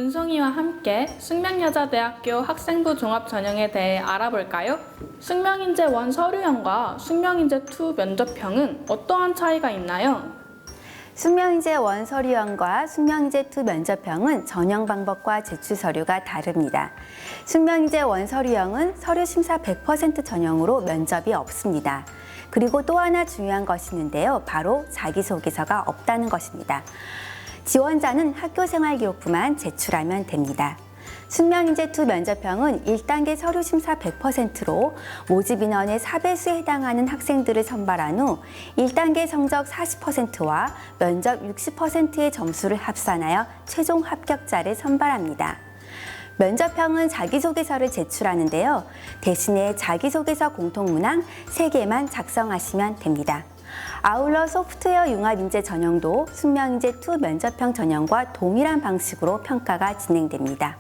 문송이와 함께 숙명여자대학교 학생부 종합전형에 대해 알아볼까요? 숙명인재 1 서류형과 숙명인재 2 면접형은 어떠한 차이가 있나요? 숙명인재 1 서류형과 숙명인재 2 면접형은 전형 방법과 제출 서류가 다릅니다. 숙명인재 1 서류형은 서류 심사 100% 전형으로 면접이 없습니다. 그리고 또 하나 중요한 것이 있는데요. 바로 자기소개서가 없다는 것입니다. 지원자는 학교생활기록부만 제출하면 됩니다. 숙명인재 2 면접형은 1단계 서류 심사 100%로 모집 인원의 4배수에 해당하는 학생들을 선발한 후 1단계 성적 40%와 면접 60%의 점수를 합산하여 최종 합격자를 선발합니다. 면접형은 자기소개서를 제출하는데요. 대신에 자기소개서 공통문항 3개만 작성하시면 됩니다. 아울러 소프트웨어 융합인재 전형도 숙명인재 2 면접형 전형과 동일한 방식으로 평가가 진행됩니다.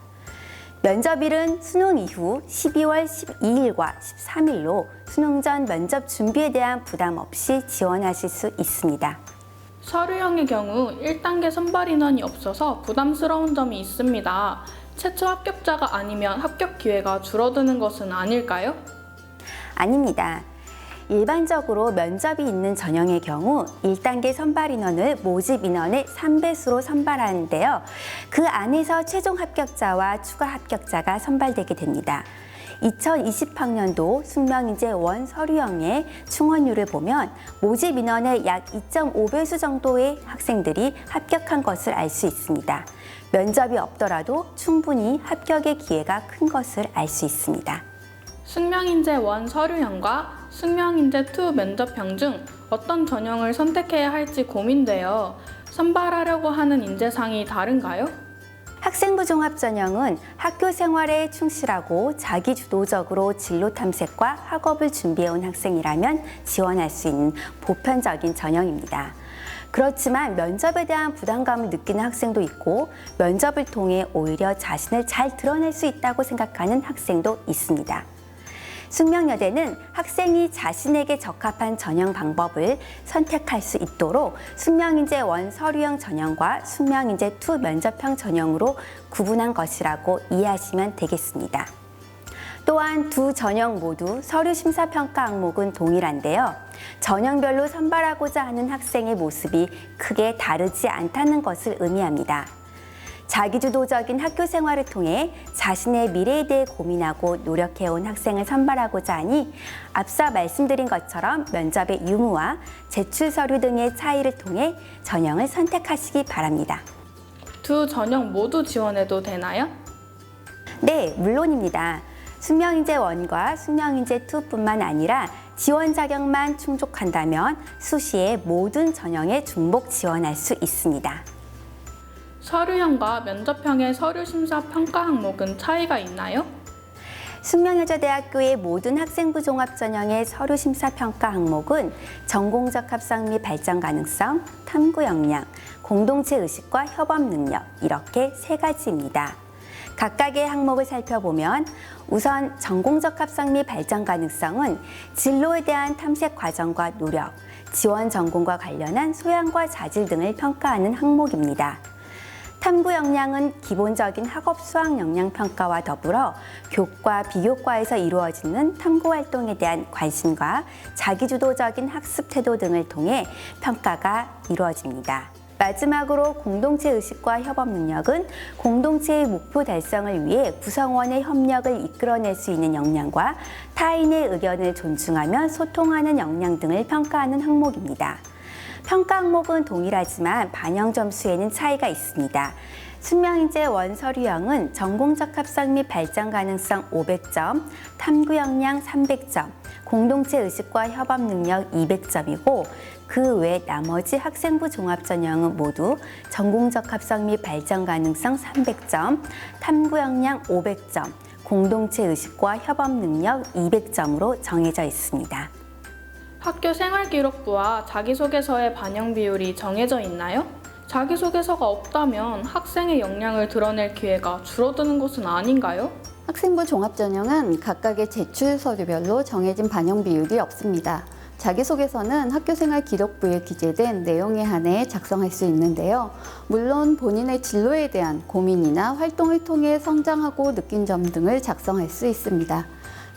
면접일은 수능 이후 12월 12일과 13일로 수능 전 면접 준비에 대한 부담 없이 지원하실 수 있습니다. 서류형의 경우 1단계 선발 인원이 없어서 부담스러운 점이 있습니다. 최초 합격자가 아니면 합격 기회가 줄어드는 것은 아닐까요? 아닙니다. 일반적으로 면접이 있는 전형의 경우 1단계 선발 인원을 모집 인원의 3배수로 선발하는데요. 그 안에서 최종 합격자와 추가 합격자가 선발되게 됩니다. 2020학년도 숙명인재 1 서류형의 충원율을 보면 모집 인원의 약 2.5배수 정도의 학생들이 합격한 것을 알 수 있습니다. 면접이 없더라도 충분히 합격의 기회가 큰 것을 알 수 있습니다. 숙명인재 1 서류형과 숙명인재 2 면접형 중 어떤 전형을 선택해야 할지 고민돼요. 선발하려고 하는 인재상이 다른가요? 학생부 종합전형은 학교 생활에 충실하고 자기주도적으로 진로 탐색과 학업을 준비해온 학생이라면 지원할 수 있는 보편적인 전형입니다. 그렇지만 면접에 대한 부담감을 느끼는 학생도 있고 면접을 통해 오히려 자신을 잘 드러낼 수 있다고 생각하는 학생도 있습니다. 숙명여대는 학생이 자신에게 적합한 전형 방법을 선택할 수 있도록 숙명인재 1 서류형 전형과 숙명인재 2 면접형 전형으로 구분한 것이라고 이해하시면 되겠습니다. 또한 두 전형 모두 서류 심사 평가 항목은 동일한데요. 전형별로 선발하고자 하는 학생의 모습이 크게 다르지 않다는 것을 의미합니다. 자기주도적인 학교 생활을 통해 자신의 미래에 대해 고민하고 노력해온 학생을 선발하고자 하니 앞서 말씀드린 것처럼 면접의 유무와 제출 서류 등의 차이를 통해 전형을 선택하시기 바랍니다. 두 전형 모두 지원해도 되나요? 네, 물론입니다. 숙명인재 1과 숙명인재 2뿐만 아니라 지원 자격만 충족한다면 수시에 모든 전형에 중복 지원할 수 있습니다. 서류형과 면접형의 서류 심사 평가 항목은 차이가 있나요? 숙명여자대학교의 모든 학생부 종합전형의 서류 심사 평가 항목은 전공적 합성 및 발전 가능성, 탐구 역량, 공동체 의식과 협업 능력 이렇게 3가지입니다. 각각의 항목을 살펴보면 우선 전공적 합성 및 발전 가능성은 진로에 대한 탐색 과정과 노력, 지원 전공과 관련한 소양과 자질 등을 평가하는 항목입니다. 탐구 역량은 기본적인 학업 수학 역량 평가와 더불어 교과, 비교과에서 이루어지는 탐구 활동에 대한 관심과 자기주도적인 학습 태도 등을 통해 평가가 이루어집니다. 마지막으로 공동체 의식과 협업 능력은 공동체의 목표 달성을 위해 구성원의 협력을 이끌어낼 수 있는 역량과 타인의 의견을 존중하며 소통하는 역량 등을 평가하는 항목입니다. 평가 항목은 동일하지만 반영 점수에는 차이가 있습니다. 숙명인재 1 서류형은 전공적 합성 및 발전 가능성 500점, 탐구 역량 300점, 공동체 의식과 협업 능력 200점이고 그 외 나머지 학생부 종합전형은 모두 전공적 합성 및 발전 가능성 300점, 탐구 역량 500점, 공동체 의식과 협업 능력 200점으로 정해져 있습니다. 학교 생활기록부와 자기소개서의 반영 비율이 정해져 있나요? 자기소개서가 없다면 학생의 역량을 드러낼 기회가 줄어드는 것은 아닌가요? 학생부 종합전형은 각각의 제출 서류별로 정해진 반영 비율이 없습니다. 자기소개서는 학교생활 기록부에 기재된 내용에 한해 작성할 수 있는데요. 물론 본인의 진로에 대한 고민이나 활동을 통해 성장하고 느낀 점 등을 작성할 수 있습니다.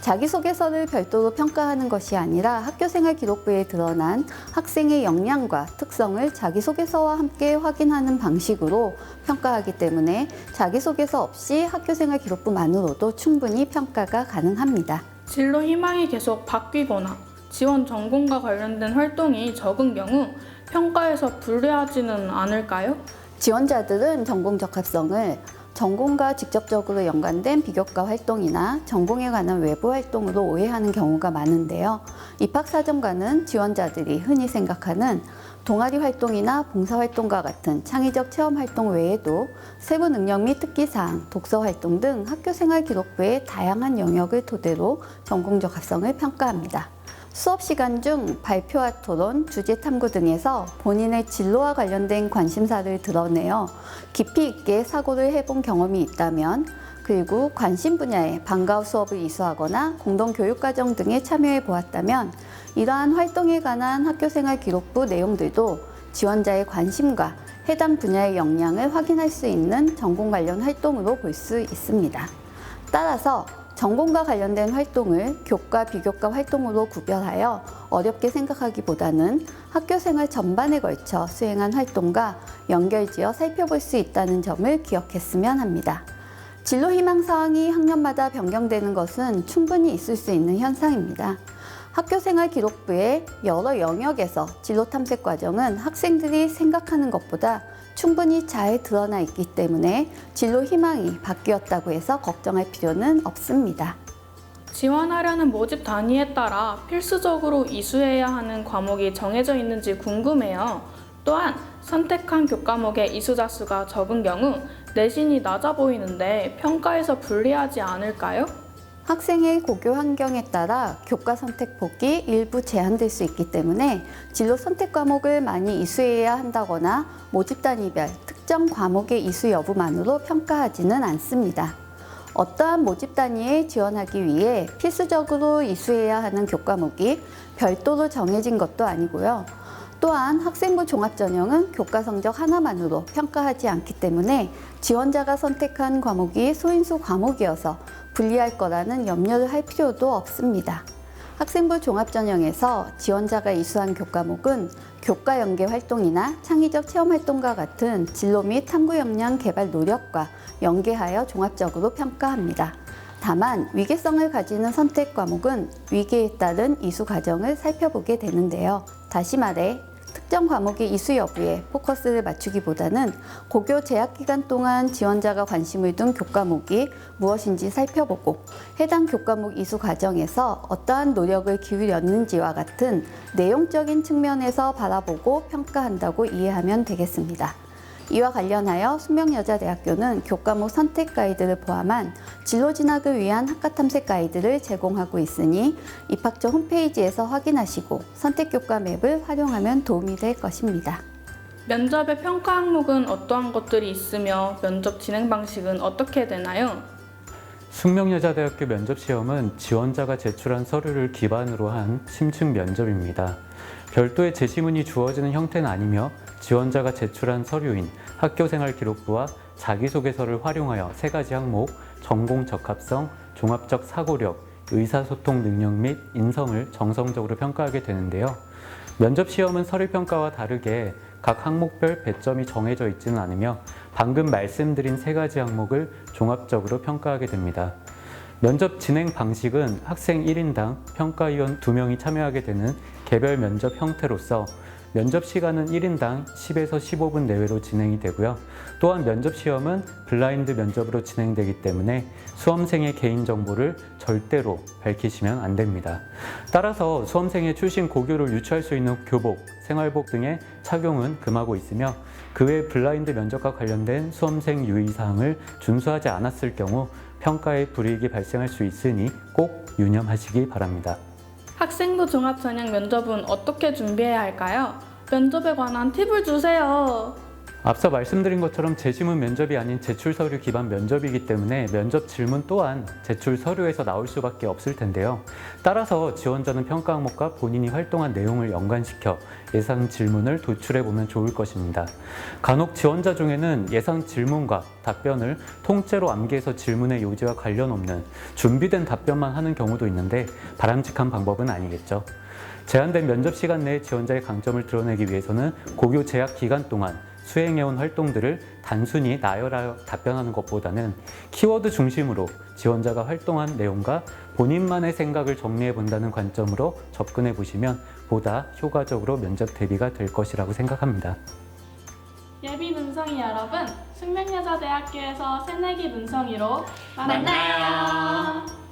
자기소개서를 별도로 평가하는 것이 아니라 학교생활 기록부에 드러난 학생의 역량과 특성을 자기소개서와 함께 확인하는 방식으로 평가하기 때문에 자기소개서 없이 학교생활 기록부만으로도 충분히 평가가 가능합니다. 진로 희망이 계속 바뀌거나 지원 전공과 관련된 활동이 적은 경우 평가에서 불리하지는 않을까요? 지원자들은 전공 적합성을 전공과 직접적으로 연관된 비교과 활동이나 전공에 관한 외부 활동으로 오해하는 경우가 많은데요. 입학사정관은 지원자들이 흔히 생각하는 동아리 활동이나 봉사활동과 같은 창의적 체험 활동 외에도 세부 능력 및 특기사항, 독서 활동 등 학교생활 기록부의 다양한 영역을 토대로 전공 적합성을 평가합니다. 수업 시간 중 발표와 토론, 주제 탐구 등에서 본인의 진로와 관련된 관심사를 드러내어 깊이 있게 사고를 해본 경험이 있다면, 그리고 관심 분야의 방과후 수업을 이수하거나 공동 교육과정 등에 참여해 보았다면 이러한 활동에 관한 학교생활 기록부 내용들도 지원자의 관심과 해당 분야의 역량을 확인할 수 있는 전공 관련 활동으로 볼 수 있습니다. 따라서 전공과 관련된 활동을 교과, 비교과 활동으로 구별하여 어렵게 생각하기보다는 학교생활 전반에 걸쳐 수행한 활동과 연결지어 살펴볼 수 있다는 점을 기억했으면 합니다. 진로 희망 사항이 학년마다 변경되는 것은 충분히 있을 수 있는 현상입니다. 학교생활 기록부의 여러 영역에서 진로 탐색 과정은 학생들이 생각하는 것보다 충분히 잘 드러나 있기 때문에 진로 희망이 바뀌었다고 해서 걱정할 필요는 없습니다. 지원하려는 모집 단위에 따라 필수적으로 이수해야 하는 과목이 정해져 있는지 궁금해요. 또한 선택한 교과목의 이수자 수가 적은 경우 내신이 낮아 보이는데 평가에서 불리하지 않을까요? 학생의 고교 환경에 따라 교과 선택 폭이 일부 제한될 수 있기 때문에 진로 선택 과목을 많이 이수해야 한다거나 모집 단위별 특정 과목의 이수 여부만으로 평가하지는 않습니다. 어떠한 모집 단위에 지원하기 위해 필수적으로 이수해야 하는 교과목이 별도로 정해진 것도 아니고요. 또한 학생부 종합전형은 교과 성적 하나만으로 평가하지 않기 때문에 지원자가 선택한 과목이 소인수 과목이어서 불리할 거라는 염려를 할 필요도 없습니다. 학생부 종합전형에서 지원자가 이수한 교과목은 교과 연계 활동이나 창의적 체험 활동과 같은 진로 및 탐구 역량 개발 노력과 연계하여 종합적으로 평가합니다. 다만 위계성을 가지는 선택 과목은 위계에 따른 이수 과정을 살펴보게 되는데요. 다시 말해 특정 과목의 이수 여부에 포커스를 맞추기보다는 고교 재학 기간 동안 지원자가 관심을 둔 교과목이 무엇인지 살펴보고 해당 교과목 이수 과정에서 어떠한 노력을 기울였는지와 같은 내용적인 측면에서 바라보고 평가한다고 이해하면 되겠습니다. 이와 관련하여 숙명여자대학교는 교과목 선택 가이드를 포함한 진로 진학을 위한 학과 탐색 가이드를 제공하고 있으니 입학처 홈페이지에서 확인하시고 선택 교과 맵을 활용하면 도움이 될 것입니다. 면접의 평가 항목은 어떠한 것들이 있으며 면접 진행 방식은 어떻게 되나요? 숙명여자대학교 면접시험은 지원자가 제출한 서류를 기반으로 한 심층 면접입니다. 별도의 제시문이 주어지는 형태는 아니며 지원자가 제출한 서류인 학교생활 기록부와 자기소개서를 활용하여 세 가지 항목, 전공 적합성, 종합적 사고력, 의사소통 능력 및 인성을 정성적으로 평가하게 되는데요. 면접시험은 서류평가와 다르게 각 항목별 배점이 정해져 있지는 않으며 방금 말씀드린 세 가지 항목을 종합적으로 평가하게 됩니다. 면접 진행 방식은 학생 1인당 평가위원 2명이 참여하게 되는 개별 면접 형태로서 면접 시간은 1인당 10에서 15분 내외로 진행이 되고요. 또한 면접 시험은 블라인드 면접으로 진행되기 때문에 수험생의 개인정보를 절대로 밝히시면 안 됩니다. 따라서 수험생의 출신 고교를 유추할 수 있는 교복, 생활복 등의 착용은 금하고 있으며 그 외 블라인드 면접과 관련된 수험생 유의사항을 준수하지 않았을 경우 평가에 불이익이 발생할 수 있으니 꼭 유념하시기 바랍니다. 학생부 종합전형 면접은 어떻게 준비해야 할까요? 면접에 관한 팁을 주세요. 앞서 말씀드린 것처럼 재심은 면접이 아닌 제출 서류 기반 면접이기 때문에 면접 질문 또한 제출 서류에서 나올 수밖에 없을 텐데요. 따라서 지원자는 평가 항목과 본인이 활동한 내용을 연관시켜 예상 질문을 도출해 보면 좋을 것입니다. 간혹 지원자 중에는 예상 질문과 답변을 통째로 암기해서 질문의 요지와 관련 없는 준비된 답변만 하는 경우도 있는데 바람직한 방법은 아니겠죠. 제한된 면접 시간 내에 지원자의 강점을 드러내기 위해서는 고교 재학 기간 동안 수행해온 활동들을 단순히 나열하여 답변하는 것보다는 키워드 중심으로 지원자가 활동한 내용과 본인만의 생각을 정리해 본다는 관점으로 접근해 보시면 보다 효과적으로 면접 대비가 될 것이라고 생각합니다. 예비 문성이 여러분, 숙명여자대학교에서 새내기 문성이로 만나요.